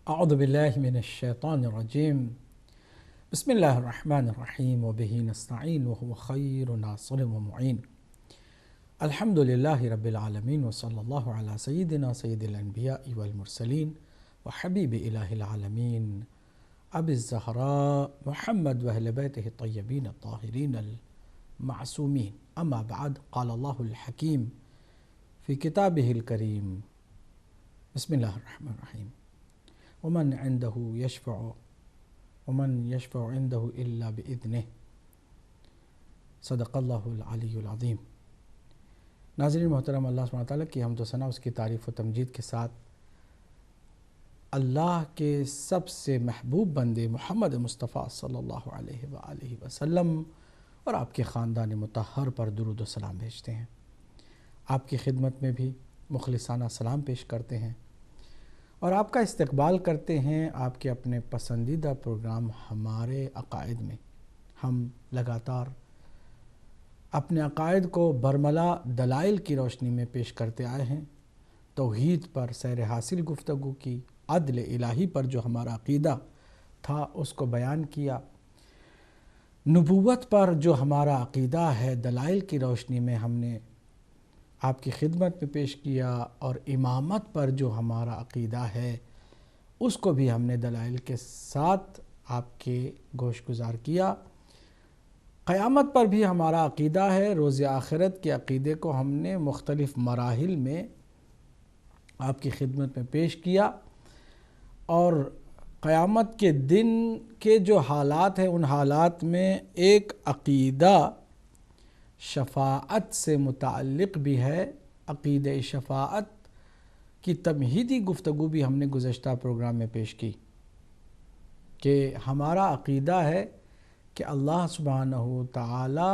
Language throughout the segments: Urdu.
أعوذ بالله من الشيطان الرجيم. بسم الله الرحمن الرحيم وبه نستعين وهو خير ناصر ومعين. الحمد لله رب العالمين وصلى الله على سيدنا سيد الأنبياء والمرسلين وحبيب إله العالمين أبي الزهراء محمد وأهل بيته الطيبين الطاهرين المعصومين. أما بعد، قال الله الحكيم في كتابه الكريم: بسم الله الرحمن الرحيم. ومن يشفع عنده إلا بإذنه. صدق اللہ العلی العظیم. ناظرین محترم، اللہ سبحانہ وتعالیٰ کی حمد و ثنا، اس کی تعریف و تمجید کے ساتھ اللہ کے سب سے محبوب بندے محمد مصطفیٰ صلی اللہ علیہ وآلہ وسلم اور آپ کے خاندان مطہر پر درود و سلام بھیجتے ہیں. آپ کی خدمت میں بھی مخلصانہ سلام پیش کرتے ہیں اور آپ کا استقبال کرتے ہیں آپ کے اپنے پسندیدہ پروگرام ہمارے عقائد میں. ہم لگاتار اپنے عقائد کو برملا دلائل کی روشنی میں پیش کرتے آئے ہیں. توحید پر سیر حاصل گفتگو کی، عدل الہی پر جو ہمارا عقیدہ تھا اس کو بیان کیا، نبوت پر جو ہمارا عقیدہ ہے دلائل کی روشنی میں ہم نے آپ کی خدمت میں پیش کیا، اور امامت پر جو ہمارا عقیدہ ہے اس کو بھی ہم نے دلائل کے ساتھ آپ کے گوش گزار کیا. قیامت پر بھی ہمارا عقیدہ ہے. روز آخرت کے عقیدے کو ہم نے مختلف مراحل میں آپ کی خدمت میں پیش کیا، اور قیامت کے دن کے جو حالات ہیں ان حالات میں ایک عقیدہ شفاعت سے متعلق بھی ہے. عقیدہ شفاعت کی تمہیدی گفتگو بھی ہم نے گزشتہ پروگرام میں پیش کی کہ ہمارا عقیدہ ہے کہ اللہ سبحانہ تعالی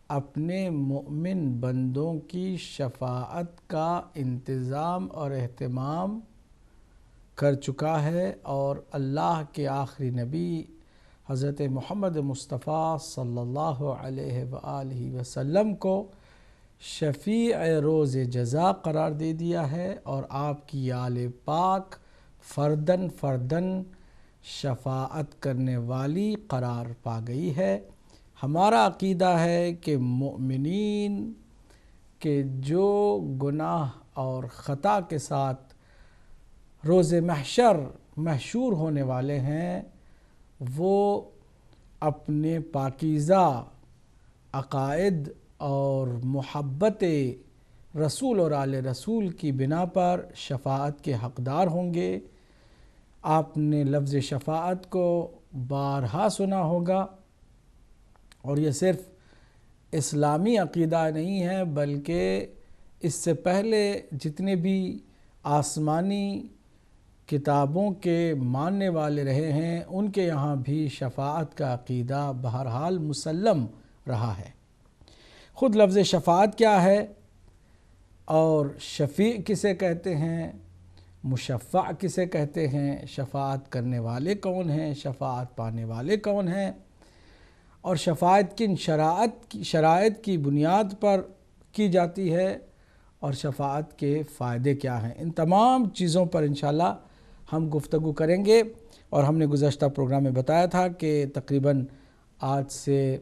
اپنے مؤمن بندوں کی شفاعت کا انتظام اور اہتمام کر چکا ہے، اور اللہ کے آخری نبی حضرت محمد مصطفیٰ صلی اللہ علیہ وآلہ وسلم کو شفیع روز جزا قرار دے دیا ہے، اور آپ کی آل پاک فردن فردن شفاعت کرنے والی قرار پا گئی ہے. ہمارا عقیدہ ہے کہ مؤمنین کے جو گناہ اور خطا کے ساتھ روز محشر محشور ہونے والے ہیں وہ اپنے پاکیزہ عقائد اور محبت رسول اور آل رسول کی بنا پر شفاعت کے حقدار ہوں گے. آپ نے لفظ شفاعت کو بارہا سنا ہوگا، اور یہ صرف اسلامی عقیدہ نہیں ہے بلکہ اس سے پہلے جتنے بھی آسمانی کتابوں کے ماننے والے رہے ہیں ان کے یہاں بھی شفاعت کا عقیدہ بہرحال مسلم رہا ہے. خود لفظ شفاعت کیا ہے، اور شفیع کسے کہتے ہیں، مشفع کسے کہتے ہیں، شفاعت کرنے والے کون ہیں، شفاعت پانے والے کون ہیں، اور شفاعت کن شرائط کی بنیاد پر کی جاتی ہے، اور شفاعت کے فائدے کیا ہیں، ان تمام چیزوں پر انشاءاللہ ہم گفتگو کریں گے. اور ہم نے گزشتہ پروگرام میں بتایا تھا کہ تقریباً آج سے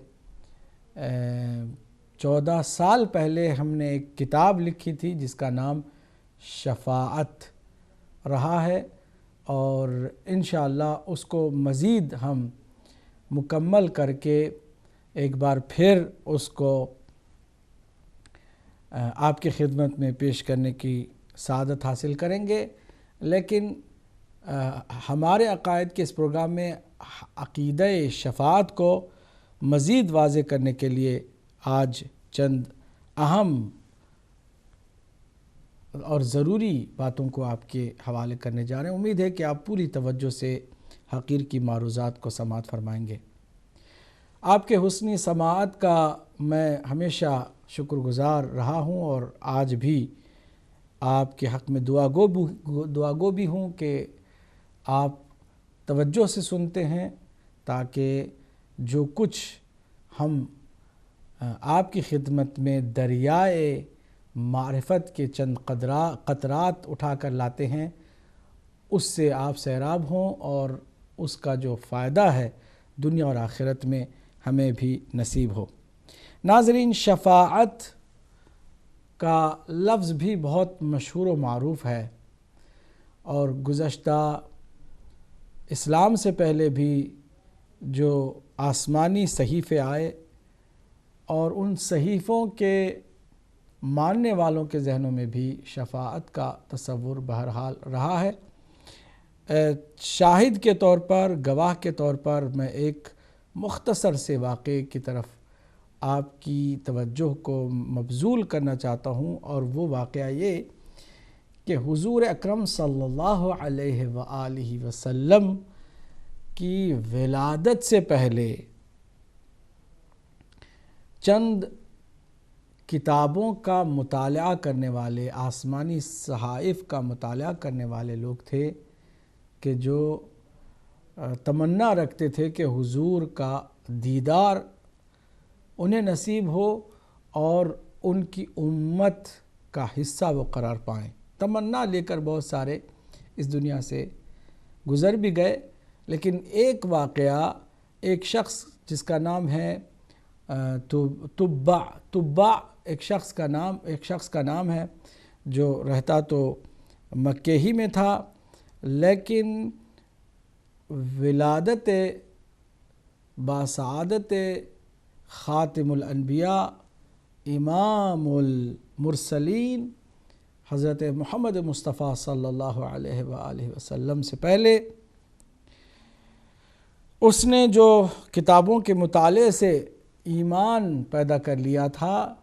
14 سال پہلے ہم نے ایک کتاب لکھی تھی جس کا نام شفاعت رہا ہے، اور انشاءاللہ اس کو مزید ہم مکمل کر کے ایک بار پھر اس کو آپ کی خدمت میں پیش کرنے کی سعادت حاصل کریں گے. لیکن ہمارے عقائد کے اس پروگرام میں عقیدہ شفاعت کو مزید واضح کرنے کے لیے آج چند اہم اور ضروری باتوں کو آپ کے حوالے کرنے جا رہے ہیں. امید ہے کہ آپ پوری توجہ سے حقیر کی معروضات کو سماعت فرمائیں گے. آپ کے حسنی سماعت کا میں ہمیشہ شکر گزار رہا ہوں، اور آج بھی آپ کے حق میں دعا گو بھی ہوں کہ آپ توجہ سے سنتے ہیں، تاکہ جو کچھ ہم آپ کی خدمت میں دریائے معرفت کے چند قطرات اٹھا کر لاتے ہیں اس سے آپ سیراب ہوں اور اس کا جو فائدہ ہے دنیا اور آخرت میں ہمیں بھی نصیب ہو۔ ناظرین، شفاعت کا لفظ بھی بہت مشہور و معروف ہے، اور گزشتہ اسلام سے پہلے بھی جو آسمانی صحیفے آئے اور ان صحیفوں کے ماننے والوں کے ذہنوں میں بھی شفاعت کا تصور بہرحال رہا ہے۔ شاہد کے طور پر، گواہ کے طور پر میں ایک مختصر سے واقعے کی طرف آپ کی توجہ کو مبذول کرنا چاہتا ہوں، اور وہ واقعہ یہ کہ حضور اکرم صلی اللہ علیہ وآلہ وسلم کی ولادت سے پہلے چند کتابوں کا مطالعہ کرنے والے، آسمانی صحائف کا مطالعہ کرنے والے لوگ تھے کہ جو تمنا رکھتے تھے کہ حضور کا دیدار انہیں نصیب ہو اور ان کی امت کا حصہ وہ قرار پائیں۔ تمنا لے کر بہت سارے اس دنیا سے گزر بھی گئے، لیکن ایک واقعہ، ایک شخص جس کا نام ہے تبع ایک شخص کا نام ہے، جو رہتا تو مکہ ہی میں تھا، لیکن ولادت باسعادت خاتم الانبیاء امام المرسلین حضرت محمد مصطفیٰ صلی اللہ علیہ وآلہ وسلم سے پہلے اس نے جو کتابوں کے مطالعے سے ایمان پیدا کر لیا تھا،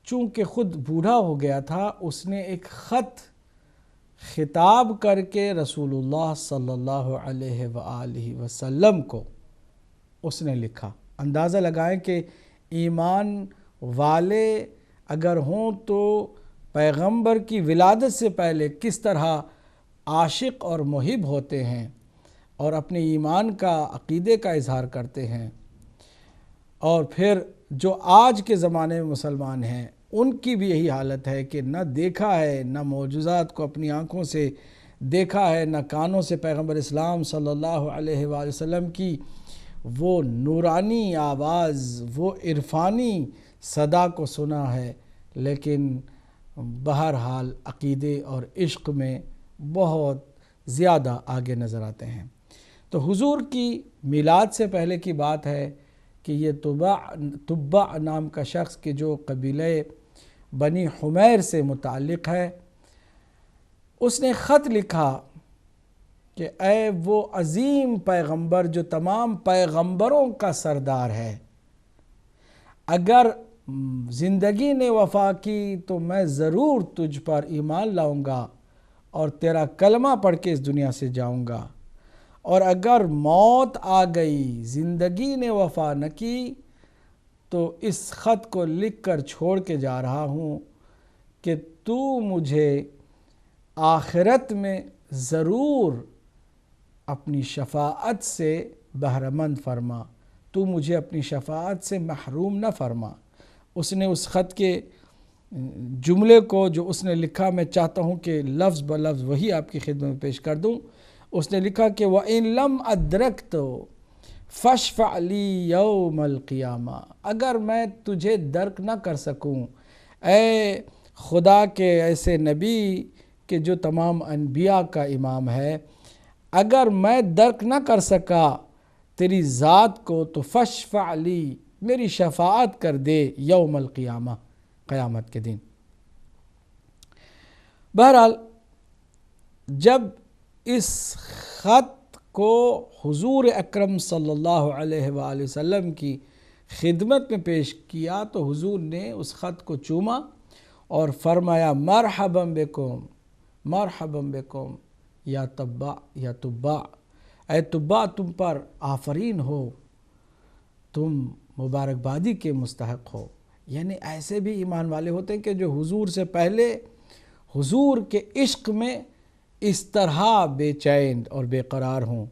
چونکہ خود بوڑھا ہو گیا تھا، اس نے ایک خطاب کر کے رسول اللہ صلی اللہ علیہ وآلہ وسلم کو اس نے لکھا۔ اندازہ لگائیں کہ ایمان والے اگر ہوں تو پیغمبر کی ولادت سے پہلے کس طرح عاشق اور محب ہوتے ہیں اور اپنے ایمان کا، عقیدے کا اظہار کرتے ہیں، اور پھر جو آج کے زمانے میں مسلمان ہیں ان کی بھی یہی حالت ہے کہ نہ دیکھا ہے، نہ معجزات کو اپنی آنکھوں سے دیکھا ہے، نہ کانوں سے پیغمبر اسلام صلی اللہ علیہ وآلہ وسلم کی وہ نورانی آواز، وہ عرفانی صدا کو سنا ہے، لیکن بہرحال عقیدے اور عشق میں بہت زیادہ آگے نظر آتے ہیں۔ تو حضور کی میلاد سے پہلے کی بات ہے کہ یہ تبع نام کا شخص کہ جو قبیلہ بنی حمیر سے متعلق ہے، اس نے خط لکھا کہ اے وہ عظیم پیغمبر جو تمام پیغمبروں کا سردار ہے، اگر زندگی نے وفا کی تو میں ضرور تجھ پر ایمان لاؤں گا اور تیرا کلمہ پڑھ کے اس دنیا سے جاؤں گا، اور اگر موت آ گئی، زندگی نے وفا نہ کی، تو اس خط کو لکھ کر چھوڑ کے جا رہا ہوں کہ تو مجھے آخرت میں ضرور اپنی شفاعت سے بہرمند فرما، تو مجھے اپنی شفاعت سے محروم نہ فرما۔ اس نے اس خط کے جملے کو جو اس نے لکھا، میں چاہتا ہوں کہ لفظ بلفظ وہی آپ کی خدمت میں پیش کر دوں۔ اس نے لکھا کہ وَإِن لَمْ أَدْرَكْتُ فَاشْفَعْ لِي يَوْمَ الْقِيَامَةِ، اگر میں تجھے درک نہ کر سکوں اے خدا کے ایسے نبی کہ جو تمام انبیاء کا امام ہے، اگر میں درک نہ کر سکا تیری ذات کو تو فَاشْفَعْ لِي، میری شفاعت کر دے یوم القیامہ، قیامت کے دن۔ بہرحال جب اس خط کو حضور اکرم صلی اللہ علیہ وآلہ وسلم کی خدمت میں پیش کیا تو حضور نے اس خط کو چوما اور فرمایا مرحبا بکم، مرحبا بکم یا تبع، اے تبع تم پر آفرین ہو، تم مبارکبادی کے مستحق ہو۔ یعنی ایسے بھی ایمان والے ہوتے ہیں کہ جو حضور سے پہلے حضور کے عشق میں اس طرح بے چین اور بے قرار ہوں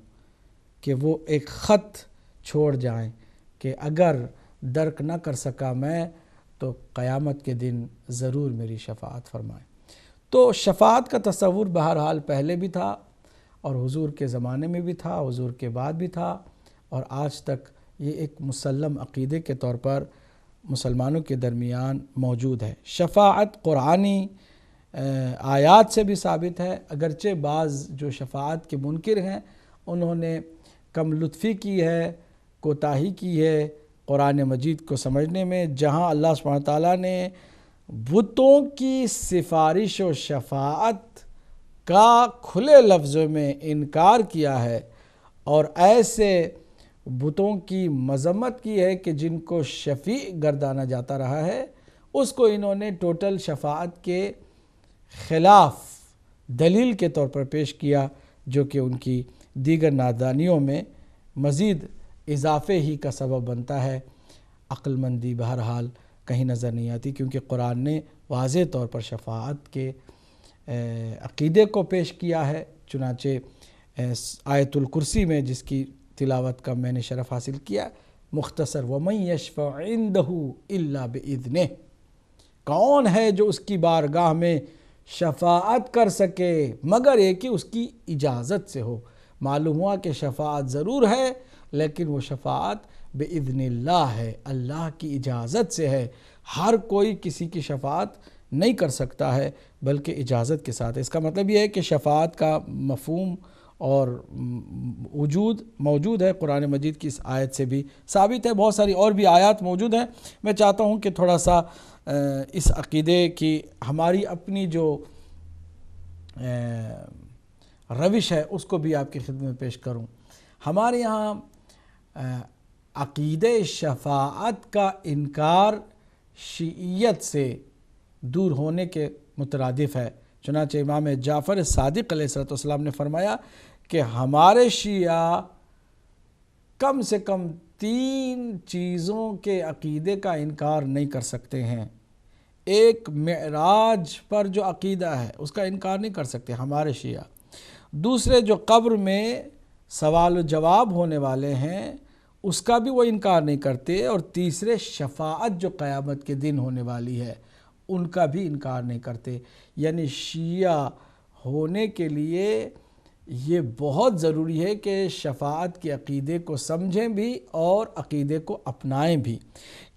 کہ وہ ایک خط چھوڑ جائیں کہ اگر درک نہ کر سکا میں تو قیامت کے دن ضرور میری شفاعت فرمائیں۔ تو شفاعت کا تصور بہرحال پہلے بھی تھا اور حضور کے زمانے میں بھی تھا، حضور کے بعد بھی تھا، اور آج تک یہ ایک مسلم عقیدے کے طور پر مسلمانوں کے درمیان موجود ہے۔ شفاعت قرآنی آیات سے بھی ثابت ہے، اگرچہ بعض جو شفاعت کے منکر ہیں انہوں نے کم لطفی کی ہے، کوتاہی کی ہے قرآن مجید کو سمجھنے میں، جہاں اللہ سبحانہ تعالیٰ نے بتوں کی سفارش و شفاعت کا کھلے لفظوں میں انکار کیا ہے، اور ایسے بتوں کی مذمت کی ہے کہ جن کو شفیع گردانا جاتا رہا ہے، اس کو انہوں نے ٹوٹل شفاعت کے خلاف دلیل کے طور پر پیش کیا، جو کہ ان کی دیگر نادانیوں میں مزید اضافے ہی کا سبب بنتا ہے۔ عقل مندی بہرحال کہیں نظر نہیں آتی، کیونکہ قرآن نے واضح طور پر شفاعت کے عقیدے کو پیش کیا ہے۔ چنانچہ آیت الکرسی میں، جس کی تلاوت کا میں نے شرف حاصل کیا، مختصر وَمَن يَشْفَعْ عِندَهُ إِلَّا بِإِذْنِهِ، کون ہے جو اس کی بارگاہ میں شفاعت کر سکے مگر یہ کہ اس کی اجازت سے ہو۔ معلوم ہوا کہ شفاعت ضرور ہے، لیکن وہ شفاعت بِإِذْنِ اللہ ہے، اللہ کی اجازت سے ہے۔ ہر کوئی کسی کی شفاعت نہیں کر سکتا ہے بلکہ اجازت کے ساتھ۔ اس کا مطلب یہ ہے کہ شفاعت کا مفہوم اور وجود موجود ہے، قرآن مجید کی اس آیت سے بھی ثابت ہے۔ بہت ساری اور بھی آیات موجود ہیں۔ میں چاہتا ہوں کہ تھوڑا سا اس عقیدے کی ہماری اپنی جو روش ہے اس کو بھی آپ کی خدمت میں پیش کروں۔ ہمارے یہاں عقیدہ شفاعت کا انکار شیعیت سے دور ہونے کے مترادف ہے۔ چنانچہ امام جعفر صادق علیہ السلام نے فرمایا کہ ہمارے شیعہ کم سے کم 3 چیزوں کے عقیدے کا انکار نہیں کر سکتے ہیں۔ ایک، معراج پر جو عقیدہ ہے اس کا انکار نہیں کر سکتے ہمارے شیعہ۔ دوسرے، جو قبر میں سوال و جواب ہونے والے ہیں اس کا بھی وہ انکار نہیں کرتے، اور تیسرے، شفاعت جو قیامت کے دن ہونے والی ہے ان کا بھی انکار نہیں کرتے۔ یعنی شیعہ ہونے کے لیے یہ بہت ضروری ہے کہ شفاعت کے عقیدے کو سمجھیں بھی اور عقیدے کو اپنائیں بھی۔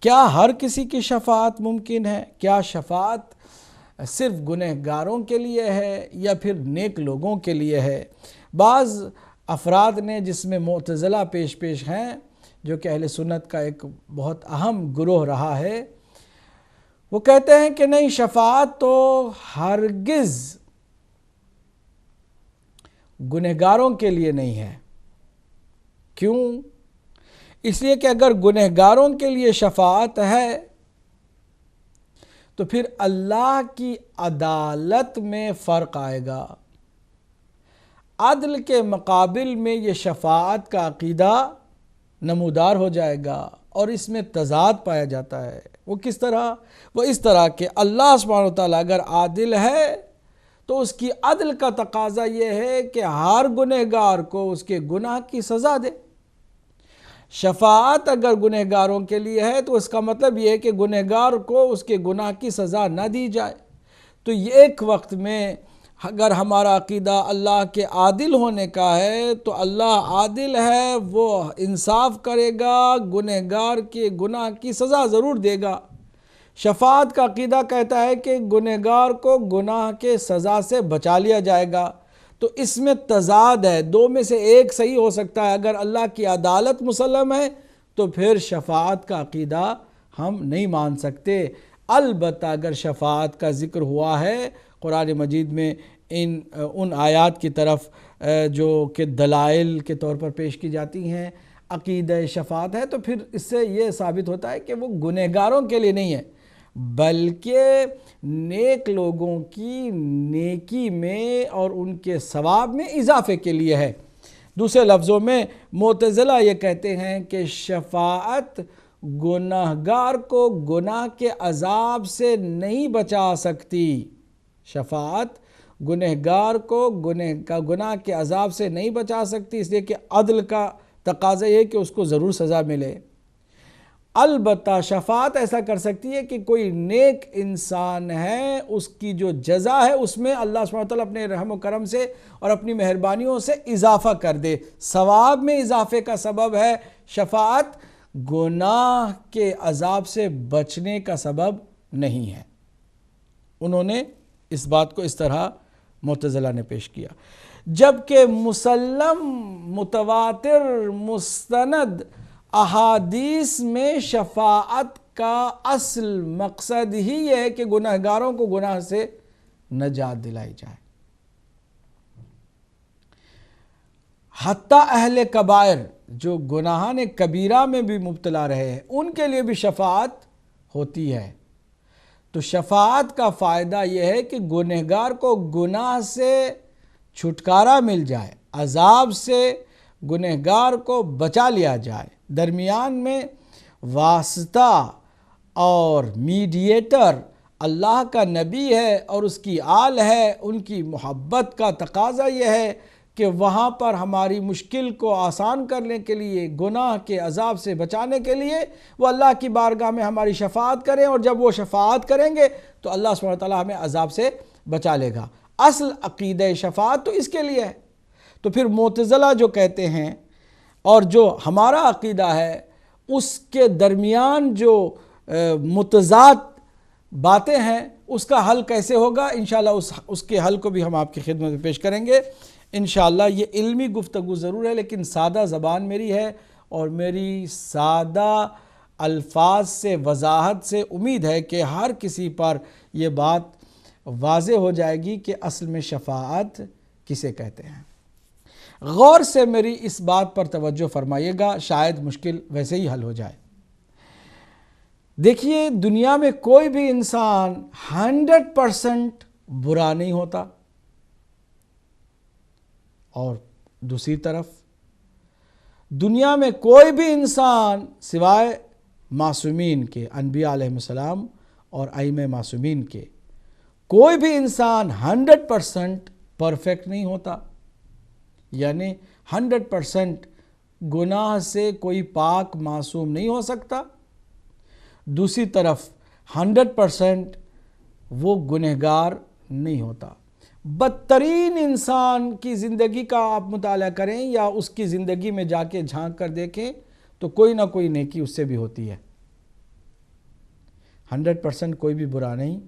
کیا ہر کسی کی شفاعت ممکن ہے؟ کیا شفاعت صرف گنہگاروں کے لیے ہے یا پھر نیک لوگوں کے لیے ہے؟ بعض افراد نے، جس میں معتزلہ پیش ہیں، جو کہ اہل سنت کا ایک بہت اہم گروہ رہا ہے، وہ کہتے ہیں کہ نہیں، شفاعت تو ہرگز گنہگاروں کے لیے نہیں ہے۔ کیوں؟ اس لیے کہ اگر گنہگاروں کے لیے شفاعت ہے تو پھر اللہ کی عدالت میں فرق آئے گا۔ عدل کے مقابل میں یہ شفاعت کا عقیدہ نمودار ہو جائے گا، اور اس میں تضاد پایا جاتا ہے۔ وہ کس طرح؟ وہ اس طرح کہ اللہ سبحانہ وتعالیٰ اگر عادل ہے تو اس کی عدل کا تقاضا یہ ہے کہ ہر گنہگار کو اس کے گناہ کی سزا دے۔ شفاعت اگر گنہگاروں کے لیے ہے تو اس کا مطلب یہ ہے کہ گنہگار کو اس کے گناہ کی سزا نہ دی جائے۔ تو یہ ایک وقت میں اگر ہمارا عقیدہ اللہ کے عادل ہونے کا ہے تو اللہ عادل ہے، وہ انصاف کرے گا، گنہگار کے گناہ کی سزا ضرور دے گا۔ شفاعت کا عقیدہ کہتا ہے کہ گنہگار کو گناہ کے سزا سے بچا لیا جائے گا۔ تو اس میں تضاد ہے، 2 میں سے ایک صحیح ہو سکتا ہے۔ اگر اللہ کی عدالت مسلم ہے تو پھر شفاعت کا عقیدہ ہم نہیں مان سکتے۔ البتہ اگر شفاعت کا ذکر ہوا ہے قرآن مجید میں ان آیات کی طرف جو کہ دلائل کے طور پر پیش کی جاتی ہیں، عقیدہ شفاعت ہے، تو پھر اس سے یہ ثابت ہوتا ہے کہ وہ گنہگاروں کے لیے نہیں ہے بلکہ نیک لوگوں کی نیکی میں اور ان کے ثواب میں اضافے کے لیے ہے۔ دوسرے لفظوں میں معتزلہ یہ کہتے ہیں کہ شفاعت گناہگار کو گناہ کے عذاب سے نہیں بچا سکتی۔ شفاعت گنہگار کو گناہ کے عذاب سے نہیں بچا سکتی، اس لیے کہ عدل کا تقاضا یہ ہے کہ اس کو ضرور سزا ملے۔ البتہ شفاعت ایسا کر سکتی ہے کہ کوئی نیک انسان ہے، اس کی جو جزا ہے اس میں اللہ سبحانہ وتعالیٰ اپنے رحم و کرم سے اور اپنی مہربانیوں سے اضافہ کر دے۔ ثواب میں اضافے کا سبب ہے شفاعت، گناہ کے عذاب سے بچنے کا سبب نہیں ہے۔ انہوں نے اس بات کو اس طرح معتزلہ نے پیش کیا، جبکہ مسلم متواتر مستند احادیث میں شفاعت کا اصل مقصد ہی یہ ہے کہ گناہگاروں کو گناہ سے نجات دلائی جائے۔ حتیٰ اہل کبائر جو گناہان کبیرہ میں بھی مبتلا رہے ہیں ان کے لیے بھی شفاعت ہوتی ہے۔ تو شفاعت کا فائدہ یہ ہے کہ گنہگار کو گناہ سے چھٹکارا مل جائے، عذاب سے گنہگار کو بچا لیا جائے۔ درمیان میں واسطہ اور میڈیٹر اللہ کا نبی ہے اور اس کی آل ہے، ان کی محبت کا تقاضا یہ ہے کہ وہاں پر ہماری مشکل کو آسان کرنے کے لیے، گناہ کے عذاب سے بچانے کے لیے وہ اللہ کی بارگاہ میں ہماری شفاعت کریں، اور جب وہ شفاعت کریں گے تو اللہ سبحانہ وتعالیٰ ہمیں عذاب سے بچا لے گا۔ اصل عقیدہ شفاعت تو اس کے لیے ہے۔ تو پھر معتزلہ جو کہتے ہیں اور جو ہمارا عقیدہ ہے اس کے درمیان جو متضاد باتیں ہیں اس کا حل کیسے ہوگا، انشاءاللہ اس کے حل کو بھی ہم آپ کی خدمت میں پیش کریں گے انشاءاللہ۔ یہ علمی گفتگو ضرور ہے لیکن سادہ زبان میری ہے، اور میری سادہ الفاظ سے، وضاحت سے امید ہے کہ ہر کسی پر یہ بات واضح ہو جائے گی کہ اصل میں شفاعت کسے کہتے ہیں۔ غور سے میری اس بات پر توجہ فرمائیے گا، شاید مشکل ویسے ہی حل ہو جائے۔ دیکھیے، دنیا میں کوئی بھی انسان 100% برا نہیں ہوتا، اور دوسری طرف دنیا میں کوئی بھی انسان سوائے معصومین کے، انبیاء علیہ السلام اور ائمہ معصومین کے، کوئی بھی انسان 100% پرفیکٹ نہیں ہوتا، یعنی 100% گناہ سے کوئی پاک معصوم نہیں ہو سکتا۔ دوسری طرف 100% وہ گنہگار نہیں ہوتا۔ بدترین انسان کی زندگی کا آپ مطالعہ کریں یا اس کی زندگی میں جا کے جھانک کر دیکھیں تو کوئی نہ کوئی نیکی اس سے بھی ہوتی ہے۔ 100% کوئی بھی برا نہیں،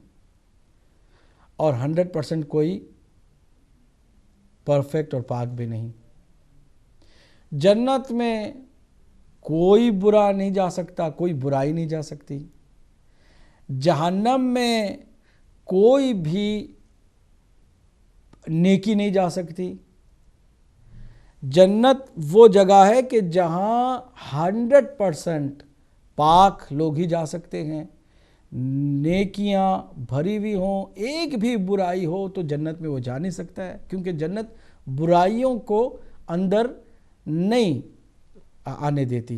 اور 100% کوئی پرفیکٹ اور پاک بھی نہیں۔ جنت میں کوئی برا نہیں جا سکتا، کوئی برائی نہیں جا سکتی۔ جہنم میں کوئی بھی نیکی نہیں جا سکتی۔ جنت وہ جگہ ہے کہ جہاں 100% پاک لوگ ہی جا سکتے ہیں، نیکیاں بھری ہوئی ہوں، ایک بھی برائی ہو تو جنت میں وہ جا نہیں سکتا ہے، کیونکہ جنت برائیوں کو اندر نہیں آنے دیتی۔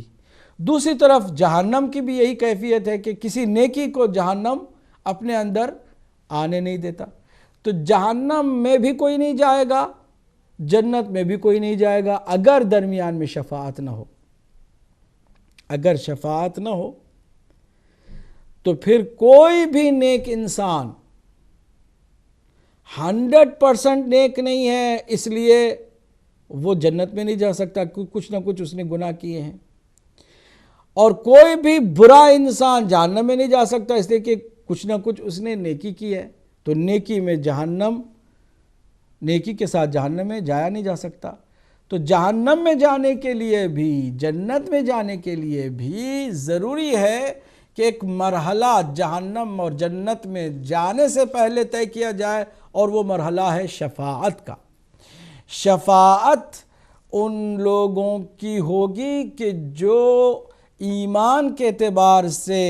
دوسری طرف جہنم کی بھی یہی کیفیت ہے کہ کسی نیکی کو جہنم اپنے اندر آنے نہیں دیتا۔ تو جہنم میں بھی کوئی نہیں جائے گا، جنت میں بھی کوئی نہیں جائے گا، اگر درمیان میں شفاعت نہ ہو۔ اگر شفاعت نہ ہو تو پھر کوئی بھی نیک انسان 100% نیک نہیں ہے، اس لیے وہ جنت میں نہیں جا سکتا، کچھ نہ کچھ اس نے گناہ کیے ہیں۔ اور کوئی بھی برا انسان جہنم میں نہیں جا سکتا، اس لیے کہ کچھ نہ کچھ اس نے نیکی کی ہے۔ تو نیکی میں جہنم، نیکی کے ساتھ جہنم میں جایا نہیں جا سکتا۔ تو جہنم میں جانے کے لیے بھی، جنت میں جانے کے لیے بھی ضروری ہے کہ ایک مرحلہ جہنم اور جنت میں جانے سے پہلے طے کیا جائے، اور وہ مرحلہ ہے شفاعت کا۔ شفاعت ان لوگوں کی ہوگی کہ جو ایمان کے اعتبار سے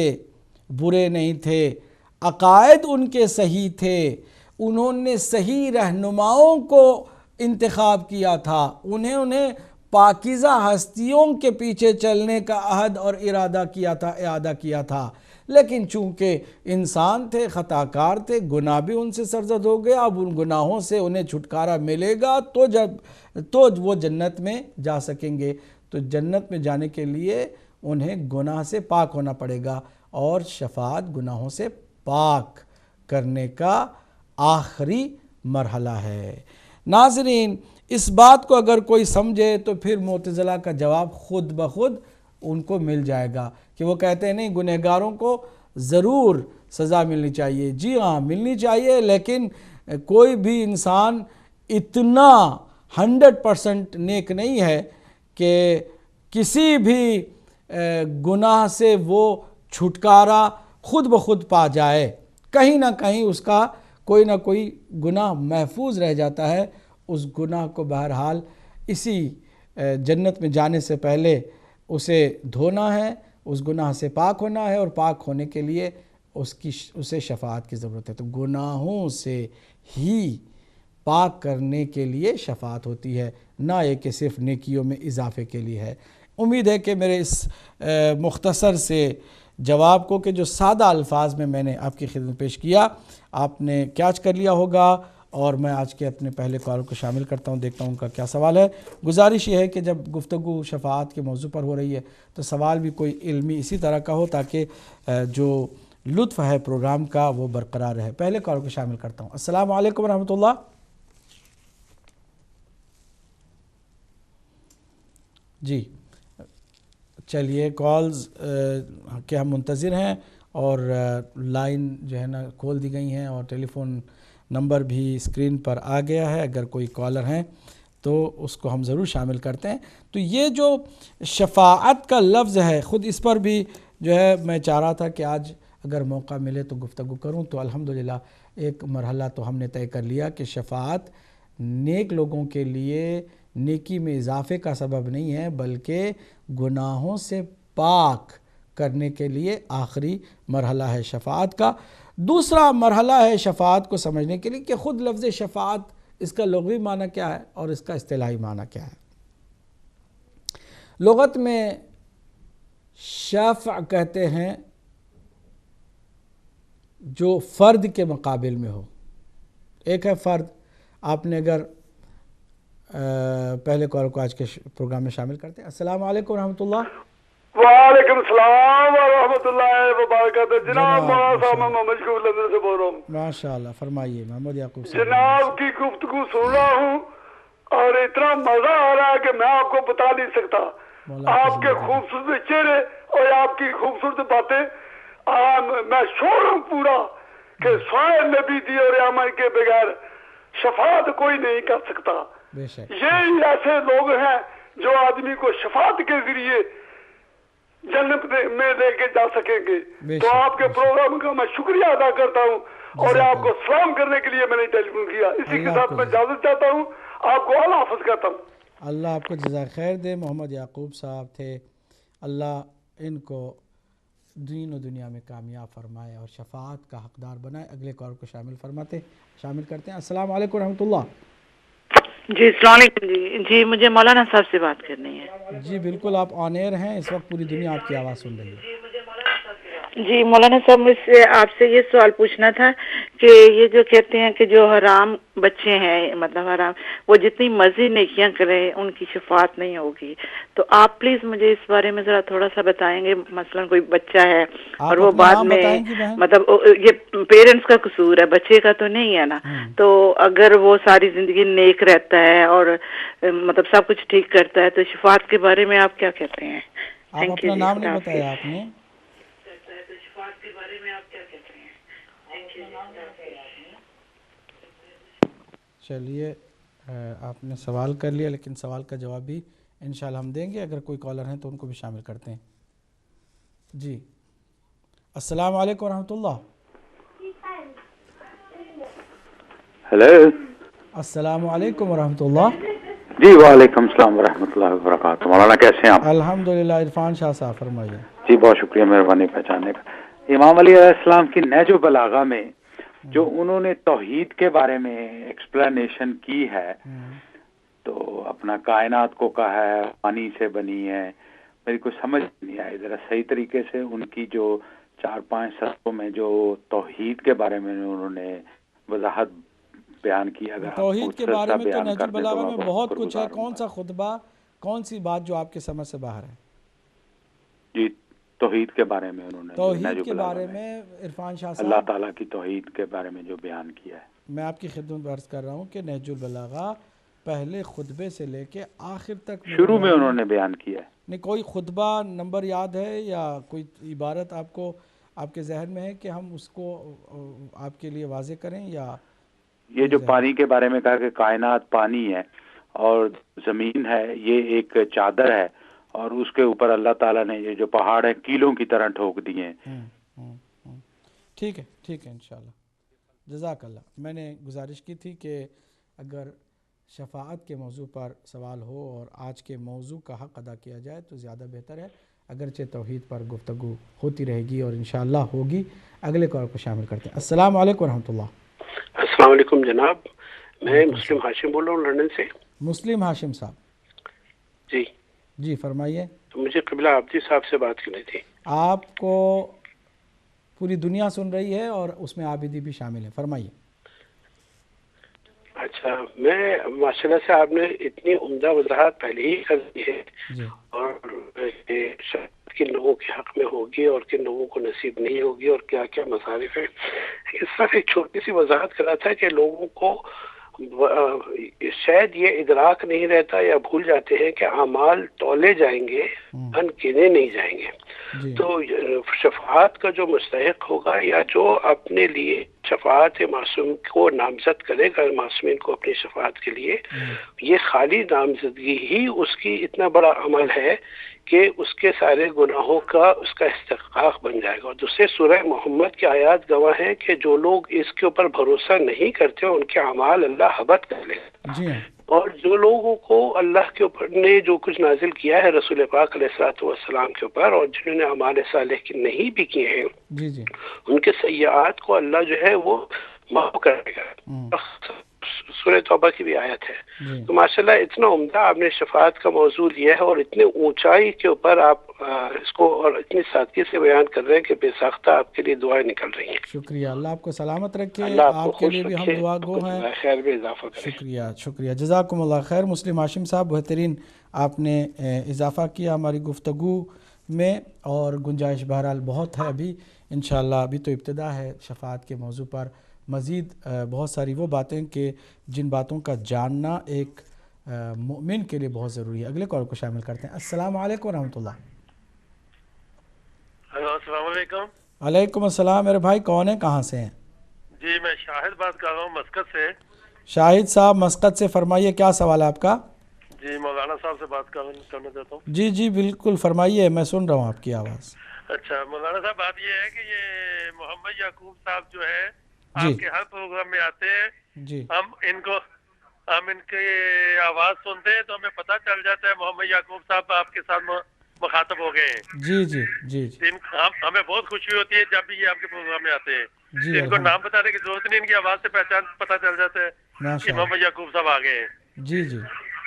برے نہیں تھے، عقائد ان کے صحیح تھے، انہوں نے صحیح رہنماؤں کو انتخاب کیا تھا، انہیں پاکیزہ ہستیوں کے پیچھے چلنے کا عہد اور اعادہ کیا تھا۔ لیکن چونکہ انسان تھے، خطا کار تھے، گناہ بھی ان سے سرزد ہو گیا، اب ان گناہوں سے انہیں چھٹکارا ملے گا تو وہ جنت میں جا سکیں گے۔ تو جنت میں جانے کے لیے انہیں گناہ سے پاک ہونا پڑے گا، اور شفاعت گناہوں سے پاک کرنے کا آخری مرحلہ ہے۔ ناظرین، اس بات کو اگر کوئی سمجھے تو پھر معتزلہ کا جواب خود بخود ان کو مل جائے گا کہ وہ کہتے ہیں نہیں، گنہگاروں کو ضرور سزا ملنی چاہیے۔ جی ہاں، ملنی چاہیے، لیکن کوئی بھی انسان اتنا 100% نیک نہیں ہے کہ کسی بھی گناہ سے وہ چھٹکارا خود بخود پا جائے۔ کہیں نہ کہیں اس کا کوئی نہ کوئی گناہ محفوظ رہ جاتا ہے۔ اس گناہ کو بہرحال اسی جنت میں جانے سے پہلے اسے دھونا ہے، اس گناہ سے پاک ہونا ہے، اور پاک ہونے کے لیے اسے شفاعت کی ضرورت ہے۔ تو گناہوں سے ہی پاک کرنے کے لیے شفاعت ہوتی ہے، نہ یہ کہ صرف نیکیوں میں اضافے کے لیے ہے۔ امید ہے کہ میرے اس مختصر سے جواب کو، کہ جو سادہ الفاظ میں نے آپ کی خدمت پیش کیا، آپ نے کیچ کر لیا ہوگا، اور میں آج کے اپنے پہلے کال کو شامل کرتا ہوں، دیکھتا ہوں ان کا کیا سوال ہے۔ گزارش یہ ہے کہ جب گفتگو شفاعت کے موضوع پر ہو رہی ہے تو سوال بھی کوئی علمی اسی طرح کا ہو، تاکہ جو لطف ہے پروگرام کا وہ برقرار رہے۔ پہلے کال کو شامل کرتا ہوں۔ السلام علیکم ورحمۃ اللہ۔ جی چلیے، کالز کے ہم منتظر ہیں، اور لائن جو ہے نا کھول دی گئی ہیں، اور ٹیلی فون نمبر بھی اسکرین پر آ گیا ہے۔ اگر کوئی کالر ہیں تو اس کو ہم ضرور شامل کرتے ہیں۔ تو یہ جو شفاعت کا لفظ ہے، خود اس پر بھی جو ہے میں چاہ رہا تھا کہ آج اگر موقع ملے تو گفتگو کروں۔ تو الحمدللہ ایک مرحلہ تو ہم نے طے کر لیا کہ شفاعت نیک لوگوں کے لیے نیکی میں اضافے کا سبب نہیں ہے، بلکہ گناہوں سے پاک کرنے کے لیے آخری مرحلہ ہے شفاعت کا۔ دوسرا مرحلہ ہے شفاعت کو سمجھنے کے لیے کہ خود لفظ شفاعت، اس کا لغوی معنی کیا ہے اور اس کا اصطلاحی معنی کیا ہے۔ لغت میں شفع کہتے ہیں جو فرد کے مقابل میں ہو۔ ایک ہے فرد، آپ نے اگر پہلے کال کو آج کے پروگرام میں شامل کرتے ہیں۔ السلام علیکم ورحمۃ اللہ۔ وعلیکم السلام ورحمۃ اللہ وبرکاتہ۔ جناب مولانا صاحب، میں محمد شکور لندن سے بول رہا ہوں۔ ماشاء اللہ، فرمائیے محمد یعقوب صاحب۔ جناب کی گفتگو سن رہا ہوں اور اتنا مزہ آ رہا ہے کہ میں آپ کو بتا نہیں سکتا۔ آپ کے خوبصورت چہرے اور آپ کی خوبصورت باتیں، میں شور ہوں پورا کہ سوائے نبی دی اور عمل کے بغیر شفاعت کوئی نہیں کر سکتا۔ یہ ایسے لوگ ہیں جو آدمی کو شفاعت کے ذریعے جنت میں لے کے جا سکیں گے۔ تو آپ کے پروگرام کا میں شکریہ ادا کرتا ہوں، اور آپ کو سلام کرنے کے لیے میں نے ٹیلی فون کیا۔ اسی کے ساتھ میں اجازت چاہتا ہوں، آپ کو اللہ حافظ کہتا ہوں۔ اللہ آپ کو جزائے خیر دے۔ محمد یعقوب صاحب تھے، اللہ ان کو دین و دنیا میں کامیاب فرمائے اور شفاعت کا حقدار بنائے۔ اگلے کال کو شامل کرتے ہیں۔ السلام علیکم ورحمۃ اللہ۔ جی السلام علیکم۔ جی مجھے مولانا صاحب سے بات کرنی ہے۔ جی بالکل، آپ آن ایئر ہیں، اس وقت پوری دنیا آپ کی آواز سن رہی ہے۔ جی مولانا صاحب، مجھ سے آپ سے یہ سوال پوچھنا تھا کہ یہ جو کہتے ہیں کہ جو حرام بچے ہیں، مطلب حرام، وہ جتنی مرضی نیکیاں کریں ان کی شفاعت نہیں ہوگی، تو آپ پلیز مجھے اس بارے میں ذرا تھوڑا سا بتائیں گے۔ مثلا کوئی بچہ ہے اور وہ بعد میں مطلب یہ پیرنٹس کا قصور ہے، بچے کا تو نہیں ہے نا، تو اگر وہ ساری زندگی نیک رہتا ہے اور مطلب سب کچھ ٹھیک کرتا ہے تو شفاعت کے بارے میں آپ کیا کہتے ہیں؟ آپ اپنا نام نہیں بتایا آپ نے۔ چلیے، آپ نے سوال کر لیا، لیکن سوال کا جواب بھی انشاءاللہ ہم دیں گے۔ اگر کوئی کالر ہیں تو ان کو بھی شامل کرتے ہیں۔ جی السلام علیکم ورحمۃ اللہ۔ ہیلو، السلام علیکم ورحمۃ اللہ۔ جی وعلیکم السلام ورحمۃ اللہ وبرکاتہ۔ مولانا کیسے ہیں آپ؟ الحمدللہ۔ عرفان شاہ صاحب فرمائیے۔ جی بہت شکریہ، مہربانی پہچاننے کا۔ امام علی علیہ السلام کی نہج البلاغہ میں جو انہوں نے توحید کے بارے میں ایکسپلینیشن کی ہے، تو اپنا کائنات کو کہا ہے پانی سے بنی ہے، میری کوئی سمجھ نہیں آئی ذرا صحیح طریقے سے ان کی جو 4-5 سطروں میں جو توحید کے بارے میں انہوں نے وضاحت بیان کی، اگر توحید کے بارے میں تو نہج البلاغہ میں بہت کچھ ہے۔ کون سا خطبہ، کون سی بات جو آپ کے سمجھ سے باہر ہے؟ جی توحید کے بارے میں انہوں نے توحید کے بارے میں عرفان شاہ صاحب اللہ تعالیٰ کی توحید کے بارے میں جو بیان کیا ہے، میں آپ کی خدمت عرض کر رہا ہوں کہ نہج البلاغہ پہلے خطبے سے لے کے آخر تک شروع میں انہوں نے بیان کیا ہے. نہیں کوئی خطبہ نمبر یاد ہے یا کوئی عبارت آپ کو آپ کے ذہن میں ہے کہ ہم اس کو آپ کے لیے واضح کریں؟ یا یہ جو پانی کے بارے میں کہا کہ کائنات پانی ہے اور زمین ہے یہ ایک چادر ہے اور اس کے اوپر اللہ تعالیٰ نے یہ جو پہاڑ ہیں کیلوں کی طرح ٹھوک دیے ہیں. ٹھیک ہے انشاءاللہ. جزاک اللہ. میں نے گزارش کی تھی کہ اگر شفاعت کے موضوع پر سوال ہو اور آج کے موضوع کا حق ادا کیا جائے تو زیادہ بہتر ہے، اگرچہ توحید پر گفتگو ہوتی رہے گی اور انشاءاللہ ہوگی. اگلے کال کو شامل کرتے ہیں. السلام علیکم ورحمۃ اللہ. السلام علیکم جناب، میں مسلم ہاشم بول رہا ہوں لندن سے. مسلم ہاشم صاحب جی فرمائیے. تو مجھے قبلہ عابدی صاحب سے بات کرنی تھی. آپ کو پوری دنیا سن رہی ہے اور اس میں عابدی بھی شامل ہے، فرمائیے. اچھا، میں ماشاء اللہ سے آپ نے اتنی عمدہ وضاحت پہلے ہی کر دی ہے اور کن لوگوں کے حق میں ہوگی اور کن لوگوں کو نصیب نہیں ہوگی اور کیا کیا مصارف ہیں. اس طرح ایک چھوٹی سی وضاحت کرا تھا کہ لوگوں کو شاید یہ ادراک نہیں رہتا یا بھول جاتے ہیں کہ اعمال تولے جائیں گے ان گنے نہیں جائیں گے. تو شفاعت کا جو مستحق ہوگا یا جو اپنے لیے شفاعت معصوم کو نامزد کرے گا معصومین کو اپنی شفاعت کے لیے، یہ خالی نامزدگی ہی اس کی اتنا بڑا عمل ہے کہ اس کے سارے گناہوں کا اس کا استحقاق بن جائے گا. اور دوسرے سورہ محمد کی آیات گواہ ہیں کہ جو لوگ اس کے اوپر بھروسہ نہیں کرتے ان کے اعمال اللہ حبط کر لے گا. اور جو لوگوں کو اللہ کے اوپر نے جو کچھ نازل کیا ہے رسول پاک علیہ الصلوۃ والسلام کے اوپر اور جنہوں نے اعمال صالح کی نہیں بھی کیے ہیں ان کے سیئات کو اللہ جو ہے وہ معاف کرے گا. سورہ توبہ کی بھی آیت ہے. تو ماشاءاللہ اتنا عمدہ آپ نے شفاعت کا موضوع لیا ہے اور اتنے اونچائی کے اوپر آپ اس کو اور اتنی سادگی سے بیان کر رہے ہیں کہ بے ساختہ آپ کے لیے دعائیں نکل رہی ہیں. شکریہ. اللہ آپ کو سلامت رکھے. آپ کے لیے بھی ہم دعا گو ہیں. خیر میں اضافہ کریں. شکریہ. جزاکم اللہ خیر. مسلم ہاشم صاحب بہترین آپ نے اضافہ کیا ہماری گفتگو میں اور گنجائش بہرحال بہت ہے ابھی انشاءاللہ. ابھی تو ابتدا ہے شفاعت کے موضوع پر. مزید بہت ساری وہ باتیں کہ جن باتوں کا جاننا ایک مومن کے لیے بہت ضروری ہے. اگلے کال کو شامل کرتے ہیں. السلام علیکم ورحمۃ اللہ. السلام علیکم. وعلیکم السلام. میرے بھائی کون ہیں، کہاں سے ہیں؟ جی میں شاہد بات کر رہا ہوں مسقط سے. شاہد صاحب مسقط سے، فرمائیے کیا سوال ہے آپ کا؟ جی مولانا صاحب سے بات کرنا چاہتا ہوں. جی بالکل فرمائیے، میں سن رہا ہوں آپ کی آواز. اچھا مولانا صاحب، بات یہ ہے کہ یہ محمد یعقوب صاحب جو ہے آپ کے ہر پروگرام میں آتے ہیں. ہم ان کی آواز سنتے ہیں تو ہمیں پتہ چل جاتا ہے محمد یعقوب صاحب آپ کے ساتھ مخاطب ہو گئے ہیں. جی ہمیں بہت خوشی ہوتی ہے جب بھی یہ آپ کے پروگرام میں آتے ہیں. ان کو نام بتانے کی ضرورت نہیں، ان کی آواز سے پتہ چل جاتا ہے کہ محمد یعقوب صاحب آ گئے ہیں. جی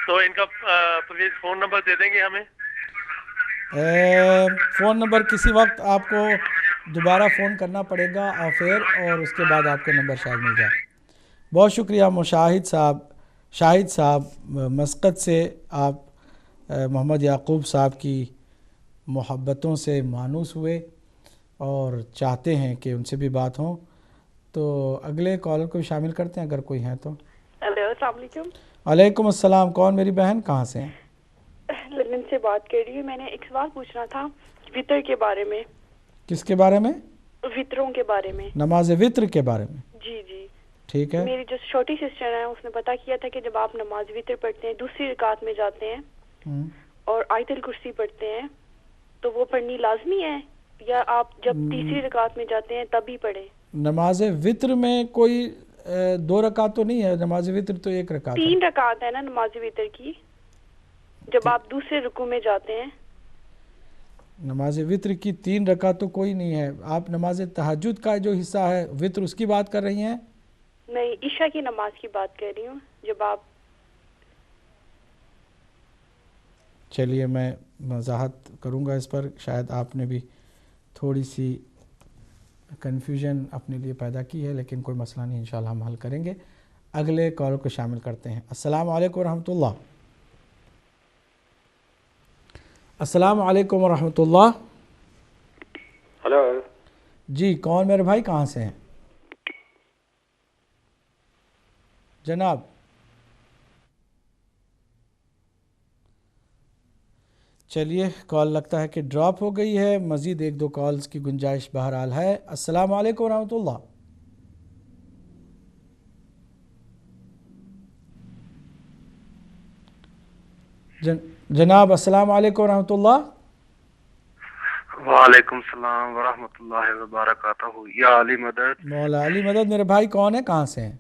تو ان کا پلیز فون نمبر دے دیں گے ہمیں. فون نمبر کسی وقت آپ کو دوبارہ فون کرنا پڑے گا آف ایئر اور اس کے بعد آپ کو نمبر شاید مل جائے. بہت شکریہ شاہد صاحب مسقط سے. آپ محمد یعقوب صاحب کی محبتوں سے مانوس ہوئے اور چاہتے ہیں کہ ان سے بھی بات ہوں. تو اگلے کالر کو بھی شامل کرتے ہیں اگر کوئی ہیں تو. السلام علیکم. وعلیکم السلام. کون میری بہن، کہاں سے ہیں؟ لندن سے بات کر رہی ہوں. میں نے ایک سوال پوچھنا تھا وطر کے بارے میں. کس کے بارے میں؟ وطروں کے بارے میں. نماز وطر کے بارے میں. جی ٹھیک ہے. میری جو چھوٹی سسٹر ہے اس نے پتہ کیا تھا کہ جب آپ نماز وطر پڑھتے ہیں دوسری رکعت میں جاتے ہیں اور آیت الکرسی پڑھتے ہیں تو وہ پڑھنی لازمی ہے یا آپ جب تیسری رکعت میں جاتے ہیں تبھی پڑھیں؟ نماز وطر میں کوئی 2 رکعت تو نہیں ہے. نماز وطر تو 1 رکعت ہے. 3 رکعت ہے نا نماز وطر کی جب آپ دوسرے رکوع میں جاتے ہیں. نماز وطر کی 3 رکعت تو کوئی نہیں ہے. آپ نماز تہجد کا جو حصہ ہے وطر اس کی بات کر رہی ہیں؟ نہیں، عشاء کی نماز کی بات کر رہی ہوں. جب آپ چلیے میں وضاحت کروں گا اس پر. شاید آپ نے بھی تھوڑی سی کنفیوژن اپنے لیے پیدا کی ہے لیکن کوئی مسئلہ نہیں، انشاءاللہ ہم حل کریں گے. اگلے کالر کو شامل کرتے ہیں. السلام علیکم ورحمۃ اللہ. السلام علیکم ورحمۃ اللہ. جی کون میرے بھائی کہاں سے ہیں جناب؟ چلیے کال لگتا ہے کہ ڈراپ ہو گئی ہے. مزید 1-2 کالز کی گنجائش بہرحال ہے. السلام علیکم ورحمۃ اللہ. جناب السلام علیکم ورحمۃ اللہ. وعلیکم السلام ورحمۃ اللہ وبرکاتہ. یا علی مدد. مولا علی مدد. میرے بھائی کون ہے کہاں سے ہیں؟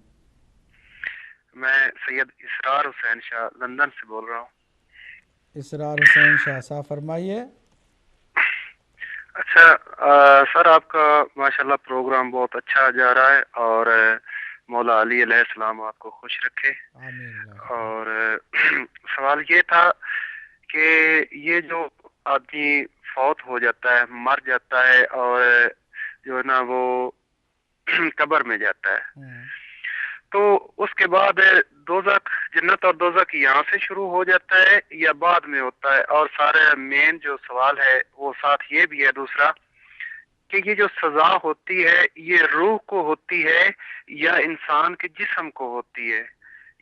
میں سید اسرار حسین شاہ لندن سے بول رہا ہوں. اسرار حسین شاہ صاحب فرمائیے. اچھا سر آپ کا ماشاءاللہ پروگرام بہت اچھا جا رہا ہے اور مولا علی علیہ السلام آپ کو خوش رکھے. اور سوال یہ تھا کہ یہ جو آدمی فوت ہو جاتا ہے مر جاتا ہے اور جو ہے نا وہ قبر میں جاتا ہے تو اس کے بعد دوزخ جنت اور دوزخ یہاں سے شروع ہو جاتا ہے یا بعد میں ہوتا ہے؟ اور سارے مین جو سوال ہے وہ ساتھ یہ بھی ہے دوسرا کہ یہ جو سزا ہوتی ہے یہ روح کو ہوتی ہے یا انسان کے جسم کو ہوتی ہے؟